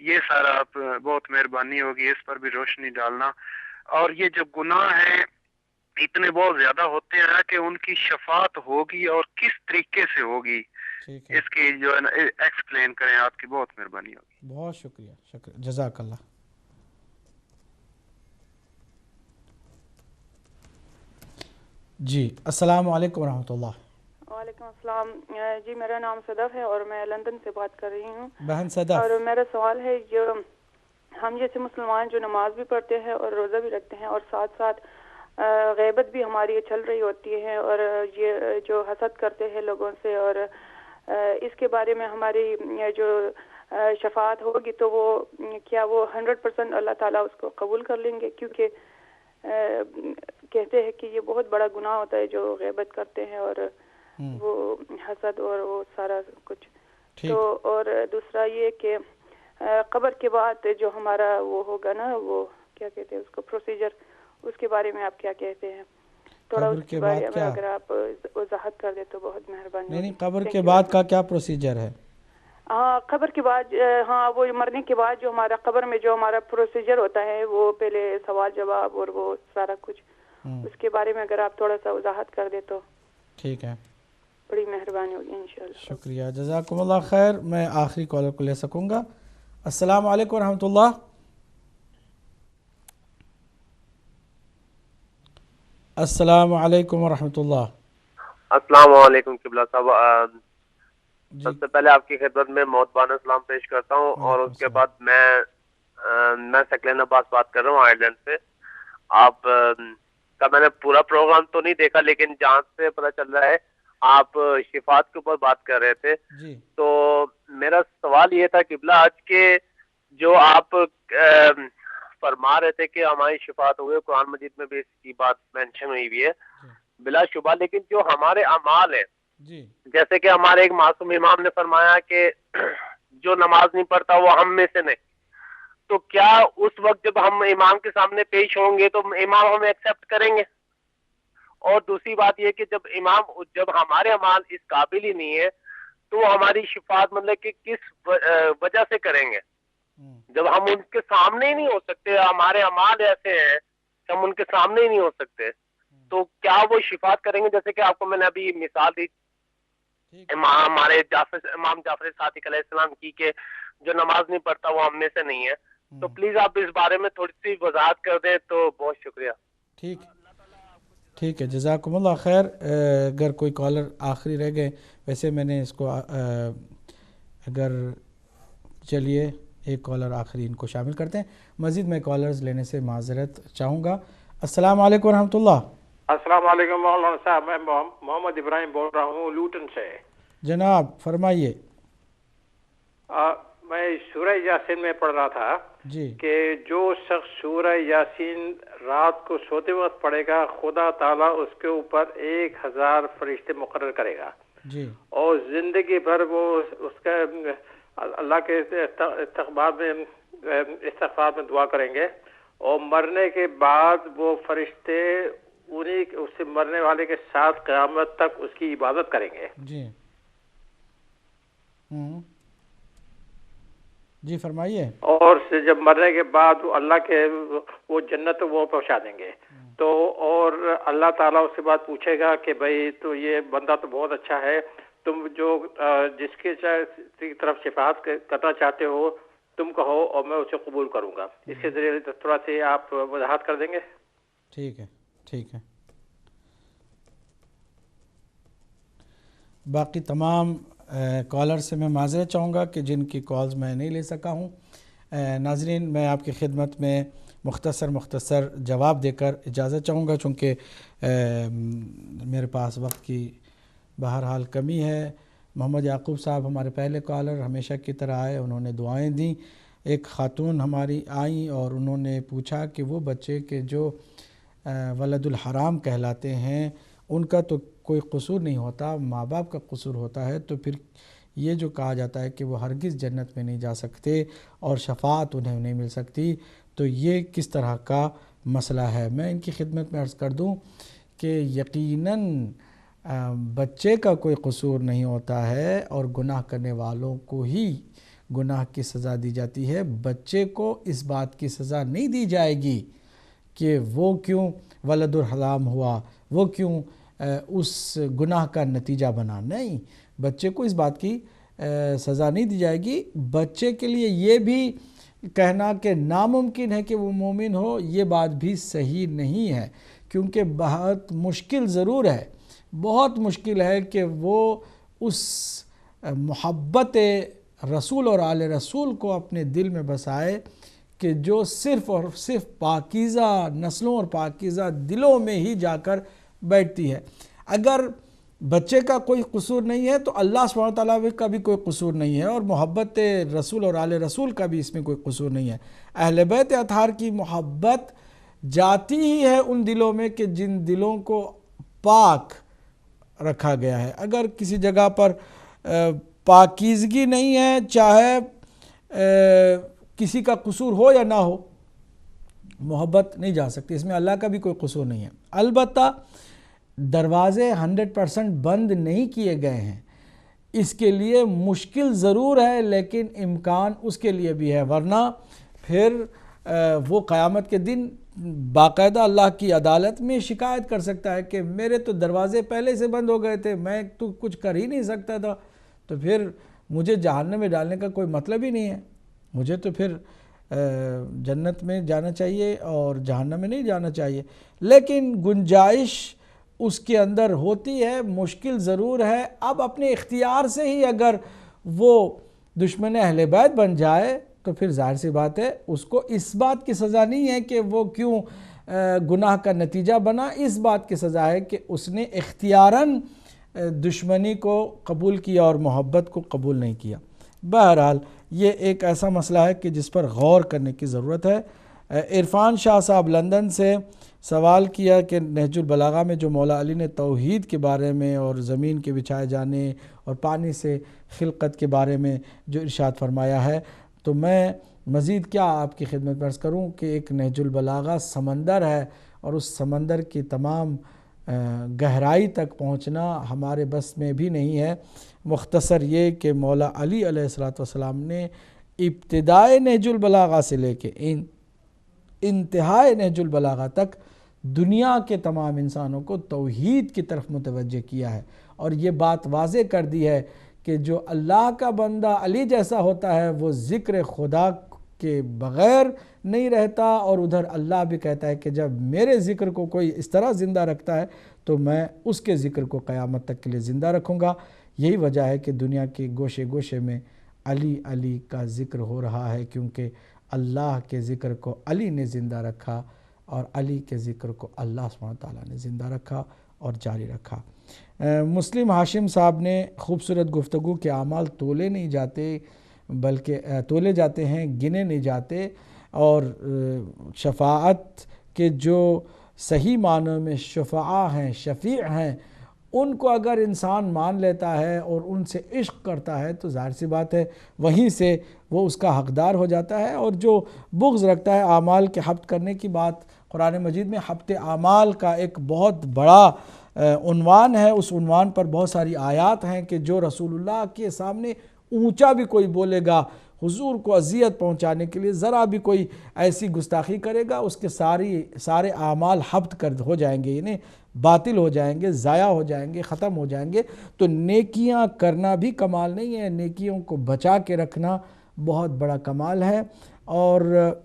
یہ سارا آپ بہت مہربانی ہوگی اس پر بھی روشنی ڈالنا. اور یہ جو گناہ ہیں اتنے بہت زیادہ ہوتے ہیں کہ ان کی شفاعت ہوگی اور کس طریقے سے ہوگی اس کی جو ہے نا ایکسپلین کریں. آپ کی بہت مہربانی ہوگی. بہت شکریہ جزاک اللہ. جی السلام علیکم ورحمۃ اللہ. وعلیکم السلام. جی میرا نام صدف ہے اور میں لندن سے بات کر رہی ہوں. بہن صدف. اور میرا سوال ہے جو ہم جیسے مسلمان جو نماز بھی پڑھتے ہیں اور روزہ بھی رکھتے ہیں اور ساتھ ساتھ غیبت بھی ہماری چل رہی ہوتی ہے اور یہ جو حسد کرتے ہیں لوگوں سے اور اس کے بارے میں ہماری جو شفاعت ہوگی تو وہ کیا وہ 100% اللہ تعالیٰ اس کو قبول کر لیں گے؟ کیونکہ کہتے ہیں کہ یہ بہت بڑا گناہ ہوتا ہے جو غیبت کرتے ہیں اور وہ حسد اور وہ سارا کچھ. تو اور دوسرا یہ کہ قبر کے بعد جو ہمارا وہ ہوگا نا وہ کیا کہتے ہیں اس کو پروسیجر، اس کے بارے میں آپ کیا کہتے ہیں؟ تھوڑا اس کے بارے میں اگر آپ وضاحت کر دیں تو بہت مہربانی. نہیں قبر کے بعد کا کیا پروسیجر ہے؟ ہاں قبر کے بعد ہاں وہ مرنے کے بعد جو ہمارا قبر میں جو ہمارا پروسیجر ہوتا ہے وہ پہلے سوال جواب اور وہ سارا کچھ اس کے بارے میں اگر آپ تھوڑا سا وضاحت کر دیں تو ٹھیک ہے. بڑی مہربانی ہوگی انشاءاللہ. شکریہ جزاکم اللہ خیر. میں آخری کالر کو لے سکوں گا. السلام علیکم ورحمۃ اللہ. السلام علیکم ورحمۃ اللہ. السلام علیکم قبلہ صاحب. سب سے پہلے آپ کی خدمت میں محتبانہ سلام پیش کرتا ہوں اور اس کے بعد میں سکلین عباس بات کر رہا ہوں آئرلینڈ سے. آپ کا میں نے پورا پروگرام تو نہیں دیکھا لیکن جہاں سے پتہ چل رہا ہے آپ شفاعت کے اوپر بات کر رہے تھے. تو میرا سوال یہ تھا قبلہ آج کے جو آپ فرما رہے تھے کہ ہماری شفاعت ہوئی، قرآن مجید میں بھی اس کی بات مینشن ہوئی ہے بلا شبہ، لیکن جو ہمارے اعمال ہیں جیسے کہ ہمارے ایک معصوم امام نے فرمایا کہ جو نماز نہیں پڑھتا وہ ہم میں سے نہیں، تو کیا اس وقت جب ہم امام کے سامنے پیش ہوں گے تو امام ہمیں ایکسیپٹ کریں گے؟ اور دوسری بات یہ کہ جب ہمارے اعمال اس قابل ہی نہیں ہے تو وہ ہماری شفاعت مطلب کہ کس وجہ سے کریں گے؟ جب ہم ان کے سامنے ہی نہیں ہو سکتے، ہمارے اعمال ایسے ہیں کہ ہم ان کے سامنے ہی نہیں ہو سکتے، تو کیا وہ شفاعت کریں گے؟ جیسے کہ آپ کو میں نے ابھی مثال دی ہمارے امام جعفر صادق علیہ السلام کی کہ جو نماز نہیں پڑھتا وہ ہم میں سے نہیں ہے. تو پلیز آپ اس بارے میں تھوڑی سی وضاحت کر دیں تو بہت شکریہ. ٹھیک ہے جزاکم اللہ خیر. اگر کوئی کالر آخری رہ گئے، ویسے میں نے اس کو اگر چلیے ایک کالر آخری ان کو شامل کرتے ہیں. مزید میں کالرز لینے سے معذرت چاہوں گا. السلام علیکم ورحمۃ اللہ. السلام علیکم مولانا صاحب. میں محمد ابراہیم بول رہا ہوں لوٹن سے. جناب فرمائیے. میں سورہ یاسین میں پڑھ رہا تھا کہ جو شخص سورہ یاسین رات کو سوتے وقت پڑھے گا خدا تعالیٰ اس کے اوپر 1000 فرشتے مقرر کرے گا اور زندگی بھر وہ اس کا اللہ کے استغفار میں دعا کریں گے اور مرنے کے بعد وہ فرشتے انہیں اس سے مرنے والے کے ساتھ قیامت تک اس کی عبادت کریں گے. جی فرمائیے. اور جب مرنے کے بعد اللہ کے وہ جنت وہ پہنچا دیں گے. تو اور اللہ تعالیٰ اس کے بعد پوچھے گا کہ بھائی تو یہ بندہ تو بہت اچھا ہے, تم جو جس کی طرف شفاعت کرنا چاہتے ہو تم کہو اور میں اسے قبول کروں گا. اس کے ذریعے تھوڑا سے آپ وضاحت کر دیں گے. ٹھیک ہے, ٹھیک ہے. باقی تمام کالر سے میں معذرت چاہوں گا کہ جن کی کالز میں نہیں لے سکا ہوں. ناظرین, میں آپ کی خدمت میں مختصر جواب دے کر اجازت چاہوں گا, چونکہ میرے پاس وقت کی بہرحال کمی ہے. محمد یعقوب صاحب ہمارے پہلے کالر ہمیشہ کی طرح آئے, انہوں نے دعائیں دیں. ایک خاتون ہماری آئیں اور انہوں نے پوچھا کہ وہ بچے کے جو ولد الحرام کہلاتے ہیں ان کا تو کوئی قصور نہیں ہوتا, ماں باپ کا قصور ہوتا ہے, تو پھر یہ جو کہا جاتا ہے کہ وہ ہرگز جنت میں نہیں جا سکتے اور شفاعت انہیں نہیں مل سکتی, تو یہ کس طرح کا مسئلہ ہے. میں ان کی خدمت میں عرض کر دوں کہ یقیناً بچے کا کوئی قصور نہیں ہوتا ہے اور گناہ کرنے والوں کو ہی گناہ کی سزا دی جاتی ہے. بچے کو اس بات کی سزا نہیں دی جائے گی کہ وہ کیوں ولد الحرام ہوا, وہ کیوں اس گناہ کا نتیجہ بنا. نہیں, بچے کو اس بات کی سزا نہیں دی جائے گی. بچے کے لیے یہ بھی کہنا کہ ناممکن ہے کہ وہ مومن ہو, یہ بات بھی صحیح نہیں ہے, کیونکہ بہت مشکل ضرور ہے, بہت مشکل ہے کہ وہ اس محبت رسول اور آل رسول کو اپنے دل میں بسائے کہ جو صرف اور صرف پاکیزہ نسلوں اور پاکیزہ دلوں میں ہی جا کر بیٹھتی ہے. اگر بچے کا کوئی قصور نہیں ہے تو اللہ سبحانہ وتعالیٰ کا بھی کوئی قصور نہیں ہے, اور محبت رسول اور آل رسول کا بھی اس میں کوئی قصور نہیں ہے. اہل بیت اطہار کی محبت جاتی ہی ہے ان دلوں میں کہ جن دلوں کو پاک رکھا گیا ہے. اگر کسی جگہ پر پاکیزگی نہیں ہے, چاہے کسی کا قصور ہو یا نہ ہو, محبت نہیں جا سکتی. اس میں اللہ کا بھی کوئی قصور نہیں ہے. البتہ دروازے 100% بند نہیں کیے گئے ہیں, اس کے لیے مشکل ضرور ہے لیکن امکان اس کے لیے بھی ہے, ورنہ پھر وہ قیامت کے دن باقاعدہ اللہ کی عدالت میں شکایت کر سکتا ہے کہ میرے تو دروازے پہلے سے بند ہو گئے تھے, میں تو کچھ کر ہی نہیں سکتا تھا, تو پھر مجھے جہنم میں ڈالنے کا کوئی مطلب ہی نہیں ہے. مجھے تو پھر جنت میں جانا چاہیے اور جہنم میں نہیں جانا چاہیے. لیکن گنجائش اس کے اندر ہوتی ہے, مشکل ضرور ہے. اب اپنے اختیار سے ہی اگر وہ دشمن اہل بیت بن جائے تو پھر ظاہر سی بات ہے اس کو اس بات کی سزا نہیں ہے کہ وہ کیوں گناہ کا نتیجہ بنا, اس بات کی سزا ہے کہ اس نے اختیاراً دشمنی کو قبول کیا اور محبت کو قبول نہیں کیا. بہرحال یہ ایک ایسا مسئلہ ہے کہ جس پر غور کرنے کی ضرورت ہے. عرفان شاہ صاحب لندن سے سوال کیا کہ نہج البلاغہ میں جو مولا علی نے توحید کے بارے میں اور زمین کے بچھائے جانے اور پانی سے خلقت کے بارے میں جو ارشاد فرمایا ہے, تو میں مزید کیا آپ کی خدمت میں عرض کروں کہ ایک نہج البلاغہ سمندر ہے اور اس سمندر کی تمام گہرائی تک پہنچنا ہمارے بس میں بھی نہیں ہے. مختصر یہ کہ مولا علی علیہ السلام نے ابتدائے نہج البلاغہ سے لے کے انتہائے نہج البلاغہ تک دنیا کے تمام انسانوں کو توحید کی طرف متوجہ کیا ہے, اور یہ بات واضح کر دی ہے کہ جو اللہ کا بندہ علی جیسا ہوتا ہے وہ ذکر خدا کے بغیر نہیں رہتا, اور ادھر اللہ بھی کہتا ہے کہ جب میرے ذکر کو کوئی اس طرح زندہ رکھتا ہے تو میں اس کے ذکر کو قیامت تک کے لیے زندہ رکھوں گا. یہی وجہ ہے کہ دنیا کے گوشے گوشے میں علی علی کا ذکر ہو رہا ہے, کیونکہ اللہ کے ذکر کو علی نے زندہ رکھا اور علی کے ذکر کو اللہ سبحانہ تعالیٰ نے زندہ رکھا اور جاری رکھا. مسلم ہاشم صاحب نے خوبصورت گفتگو کے اعمال تولے نہیں جاتے بلکہ تولے جاتے ہیں, گنے نہیں جاتے, اور شفاعت کے جو صحیح معنوں میں شفعاء ہیں, شفیع ہیں, ان کو اگر انسان مان لیتا ہے اور ان سے عشق کرتا ہے تو ظاہر سی بات ہے وہیں سے وہ اس کا حقدار ہو جاتا ہے. اور جو بغض رکھتا ہے اعمال کے حبط کرنے کی بات قرآن مجید میں حبط اعمال کا ایک بہت بڑا عنوان ہے. اس عنوان پر بہت ساری آیات ہیں کہ جو رسول اللہ کے سامنے اونچا بھی کوئی بولے گا، حضور کو اذیت پہنچانے کے لیے ذرا بھی کوئی ایسی گستاخی کرے گا، اس کے سارے اعمال حبط کر ہو جائیں گے، یعنی باطل ہو جائیں گے، ضائع ہو جائیں گے، ختم ہو جائیں گے. تو نیکیاں کرنا بھی کمال نہیں ہے، نیکیوں کو بچا کے رکھنا بہت بڑا کمال ہے. اور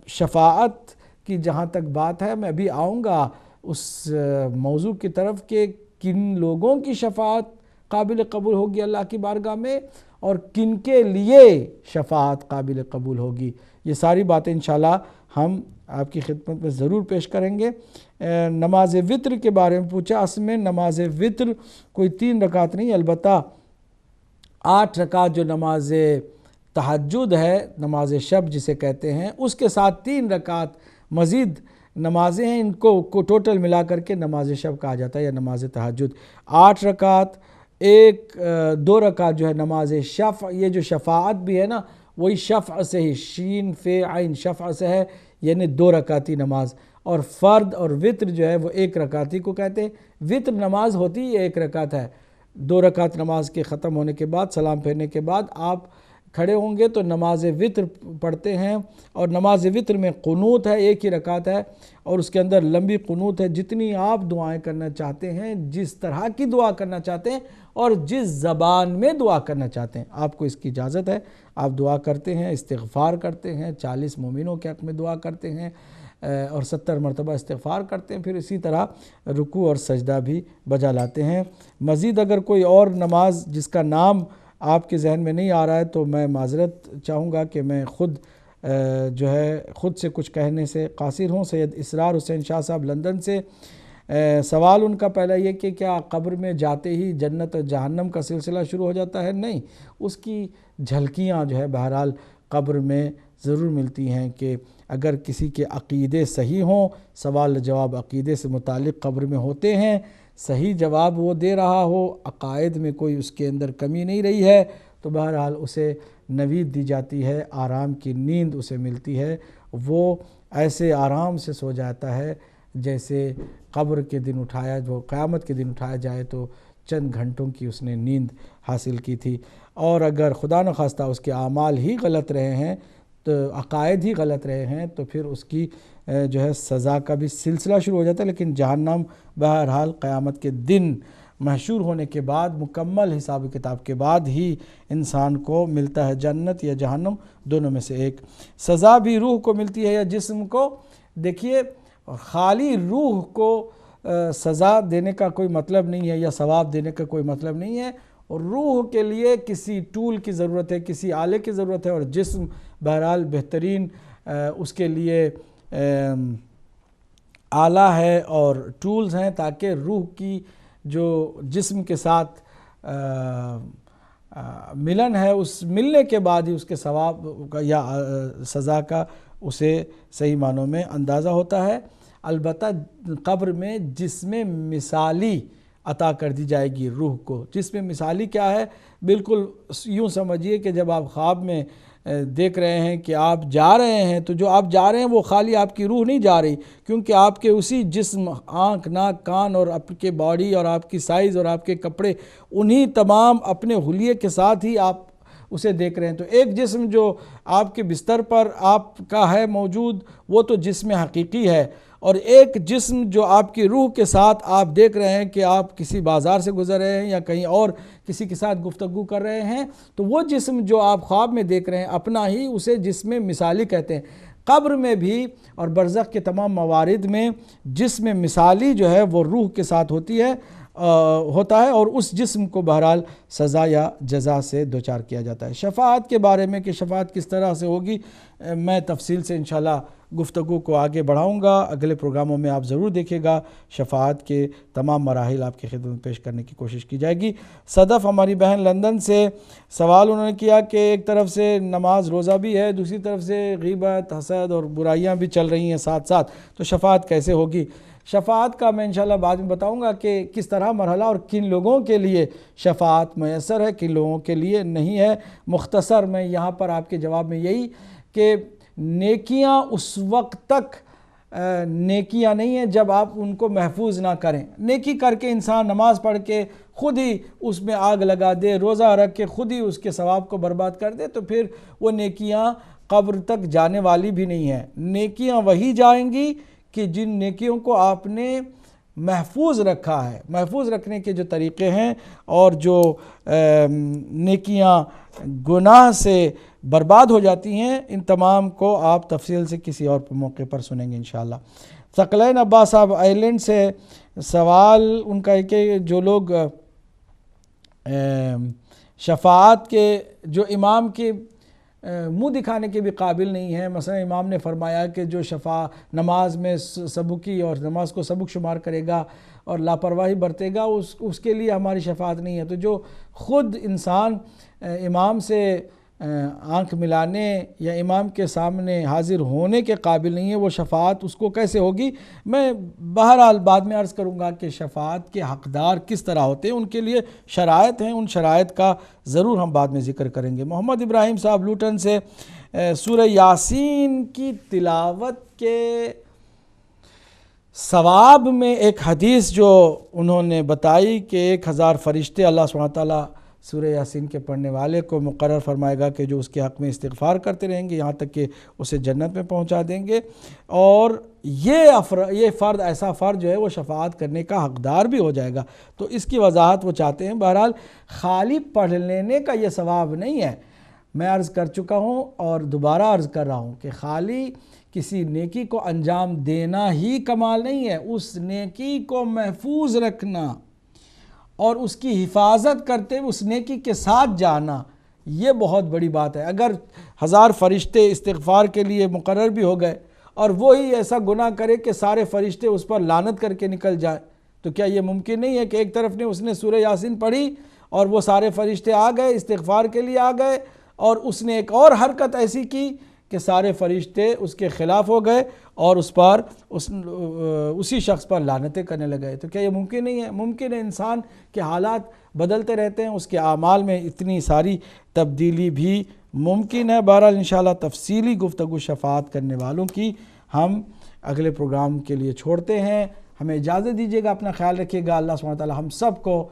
شفاعت کی جہاں تک بات ہے، میں ابھی آؤں گا اس موضوع کی طرف کہ کن لوگوں کی شفاعت قابل قبول ہوگی اللہ کی بارگاہ میں اور کن کے لیے شفاعت قابل قبول ہوگی. یہ ساری باتیں انشاءاللہ ہم آپ کی خدمت میں ضرور پیش کریں گے. نماز وتر کے بارے میں پوچھا. اصل میں نماز وتر کوئی 3 رکعت نہیں، البتہ 8 رکعت جو نماز تہجد ہے، نماز شب جسے کہتے ہیں، اس کے ساتھ 3 رکعت مزید نمازیں ہیں، ان کو ٹوٹل ملا کر کے نماز شب کہا جاتا ہے یا نماز تہجد. 8 رکعت، 2 رکعت جو ہے نماز شفع. یہ جو شفاعت بھی ہے نا، وہی شفع سے ہی، شین فے عین شفع سے ہے، یعنی 2 رکعتی نماز. اور فرد اور وتر جو ہے وہ 1 رکعتی کو کہتے ہیں. وتر نماز ہوتی ہے 1 رکعت ہے. 2 رکعت نماز کے ختم ہونے کے بعد، سلام پھیرنے کے بعد آپ کھڑے ہوں گے تو نماز وتر پڑھتے ہیں. اور نماز وتر میں قنوت ہے، 1 ہی رکعت ہے اور اس کے اندر لمبی قنوت ہے. جتنی آپ دعائیں کرنا چاہتے ہیں، جس طرح کی دعا کرنا چاہتے ہیں اور جس زبان میں دعا کرنا چاہتے ہیں، آپ کو اس کی اجازت ہے. آپ دعا کرتے ہیں، استغفار کرتے ہیں، 40 مومنوں کے حق میں دعا کرتے ہیں اور 70 مرتبہ استغفار کرتے ہیں. پھر اسی طرح رکوع اور سجدہ بھی بجا لاتے ہیں. مزید اگر کوئی اور نماز جس کا نام آپ کے ذہن میں نہیں آ رہا ہے تو میں معذرت چاہوں گا کہ میں خود خود سے کچھ کہنے سے قاصر ہوں. سید اسرار حسین شاہ صاحب لندن سے سوال ان کا پہلا یہ کہ کیا قبر میں جاتے ہی جنت اور جہنم کا سلسلہ شروع ہو جاتا ہے؟ نہیں، اس کی جھلکیاں جو ہے بہرحال قبر میں ضرور ملتی ہیں کہ اگر کسی کے عقیدے صحیح ہوں، سوال جواب عقیدے سے متعلق قبر میں ہوتے ہیں، صحیح جواب وہ دے رہا ہو، عقائد میں کوئی اس کے اندر کمی نہیں رہی ہے، تو بہرحال اسے نوید دی جاتی ہے، آرام کی نیند اسے ملتی ہے. وہ ایسے آرام سے سو جاتا ہے جیسے قبر کے دن جو قیامت کے دن اٹھایا جائے تو چند گھنٹوں کی اس نے نیند حاصل کی تھی. اور اگر خدا نخواستہ اس کے اعمال ہی غلط رہے ہیں، تو عقائد ہی غلط رہے ہیں، تو پھر اس کی جو ہے سزا کا بھی سلسلہ شروع ہو جاتا ہے. لیکن جہنم بہرحال قیامت کے دن محشور ہونے کے بعد، مکمل حساب و کتاب کے بعد ہی انسان کو ملتا ہے، جنت یا جہنم دونوں میں سے ایک. سزا بھی روح کو ملتی ہے یا جسم کو؟ دیکھیے، خالی روح کو سزا دینے کا کوئی مطلب نہیں ہے یا ثواب دینے کا کوئی مطلب نہیں ہے. اور روح کے لیے کسی ٹول کی ضرورت ہے، کسی آلے کی ضرورت ہے، اور جسم بہرحال بہترین اس کے لیے آلہ ہے اور ٹولز ہیں تاکہ روح کی جو جسم کے ساتھ ملن ہے، اس ملنے کے بعد ہی اس کے ثواب کا یا سزا کا اسے صحیح معنوں میں اندازہ ہوتا ہے. البتہ قبر میں جسم مثالی عطا کر دی جائے گی روح کو. جسم مثالی کیا ہے؟ بالکل یوں سمجھیے کہ جب آپ خواب میں دیکھ رہے ہیں کہ آپ جا رہے ہیں، تو جو آپ جا رہے ہیں وہ خالی آپ کی روح نہیں جا رہی، کیونکہ آپ کے اسی جسم، آنکھ، ناک، کان اور آپ کے باڈی اور آپ کی سائز اور آپ کے کپڑے، انہی تمام اپنے حلیے کے ساتھ ہی آپ اسے دیکھ رہے ہیں. تو ایک جسم جو آپ کے بستر پر آپ کا ہے موجود، وہ تو جسم حقیقی ہے، اور ایک جسم جو آپ کی روح کے ساتھ آپ دیکھ رہے ہیں کہ آپ کسی بازار سے گزر رہے ہیں یا کہیں اور کسی کے ساتھ گفتگو کر رہے ہیں، تو وہ جسم جو آپ خواب میں دیکھ رہے ہیں اپنا ہی، اسے جسم مثالی کہتے ہیں. قبر میں بھی اور برزخ کے تمام موارد میں جسم مثالی جو ہے وہ روح کے ساتھ ہوتا ہے اور اس جسم کو بہرحال سزا یا جزا سے دوچار کیا جاتا ہے. شفاعت کے بارے میں کہ شفاعت کس طرح سے ہوگی، میں تفصیل سے انشاءاللہ گفتگو کو آگے بڑھاؤں گا. اگلے پروگراموں میں آپ ضرور دیکھے گا, شفاعت کے تمام مراحل آپ کی خدمت میں پیش کرنے کی کوشش کی جائے گی. صدف ہماری بہن لندن سے سوال انہوں نے کیا کہ ایک طرف سے نماز روزہ بھی ہے, دوسری طرف سے غیبت, حسد اور برائیاں بھی چل رہی ہیں ساتھ ساتھ, تو شفاعت کیسے ہوگی؟ شفاعت کا میں انشاءاللہ بعد میں بتاؤں گا کہ کس طرح مرحلہ اور کن لوگوں کے لیے شفاعت میسر ہے, کن لوگوں کے لیے نہیں ہے. مختصر میں یہاں پر آپ کے جواب میں یہی کہ نیکیاں اس وقت تک نیکیاں نہیں ہیں جب آپ ان کو محفوظ نہ کریں. نیکی کر کے انسان نماز پڑھ کے خود ہی اس میں آگ لگا دے, روزہ رکھ کے خود ہی اس کے ثواب کو برباد کر دے, تو پھر وہ نیکیاں قبر تک جانے والی بھی نہیں ہیں. نیکیاں وہی جائیں گی کہ جن نیکیوں کو آپ نے محفوظ رکھا ہے. محفوظ رکھنے کے جو طریقے ہیں اور جو نیکیاں گناہ سے برباد ہو جاتی ہیں, ان تمام کو آپ تفصیل سے کسی اور موقع پر سنیں گے انشاءاللہ. ثقلین عباس صاحب آئرلینڈ سے سوال ان کا ہے کہ جو لوگ شفاعت کے جو امام کے منہ دکھانے کے بھی قابل نہیں ہیں, مثلا امام نے فرمایا کہ جو نماز میں سبکی اور نماز کو سبک شمار کرے گا اور لاپرواہی برتے گا, اس کے لیے ہماری شفاعت نہیں ہے. تو جو خود انسان امام سے آنکھ ملانے یا امام کے سامنے حاضر ہونے کے قابل نہیں ہے, وہ شفاعت اس کو کیسے ہوگی؟ میں بہرحال بعد میں عرض کروں گا کہ شفاعت کے حقدار کس طرح ہوتے ہیں, ان کے لیے شرائط ہیں, ان شرائط کا ضرور ہم بعد میں ذکر کریں گے. محمد ابراہیم صاحب لوٹن سے سورہ یاسین کی تلاوت کے ثواب میں ایک حدیث جو انہوں نے بتائی کہ 1000 فرشتے اللہ سبحانہ وتعالیٰ سورہ یاسین کے پڑھنے والے کو مقرر فرمائے گا کہ جو اس کے حق میں استغفار کرتے رہیں گے یہاں تک کہ اسے جنت میں پہنچا دیں گے, اور یہ فرد ایسا فرد جو ہے وہ شفاعت کرنے کا حقدار بھی ہو جائے گا. تو اس کی وضاحت وہ چاہتے ہیں. بہرحال خالی پڑھ لینے کا یہ ثواب نہیں ہے. میں عرض کر چکا ہوں اور دوبارہ عرض کر رہا ہوں کہ خالی کسی نیکی کو انجام دینا ہی کمال نہیں ہے, اس نیکی کو محفوظ رکھنا اور اس کی حفاظت کرتے ہوئے اس نیکی کے ساتھ جانا, یہ بہت بڑی بات ہے. اگر 1000 فرشتے استغفار کے لیے مقرر بھی ہو گئے اور وہی ایسا گناہ کرے کہ سارے فرشتے اس پر لعنت کر کے نکل جائیں, تو کیا یہ ممکن نہیں ہے کہ ایک طرف نے اس نے سورہ یاسین پڑھی اور وہ سارے فرشتے آ گئے استغفار کے لیے آ گئے, اور اس نے ایک اور حرکت ایسی کی کہ سارے فرشتے اس کے خلاف ہو گئے اور اس پر اسی شخص پر لعنتیں کرنے لگے؟ تو کیا یہ ممکن نہیں ہے؟ ممکن ہے. انسان کے حالات بدلتے رہتے ہیں, اس کے اعمال میں اتنی ساری تبدیلی بھی ممکن ہے. بہرحال انشاءاللہ تفصیلی گفتگو شفاعت کرنے والوں کی ہم اگلے پروگرام کے لیے چھوڑتے ہیں. ہمیں اجازت دیجیے گا, اپنا خیال رکھیے گا. اللہ سبحانہ وتعالی ہم سب کو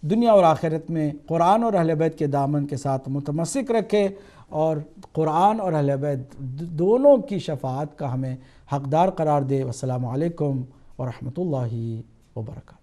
دنیا اور آخرت میں قرآن اور اہل بیت کے دامن کے ساتھ متمسک رکھے, اور قرآن اور اہل بیت دونوں کی شفاعت کا ہمیں حقدار قرار دے. والسلام علیکم ورحمۃ اللہ وبرکاتہ.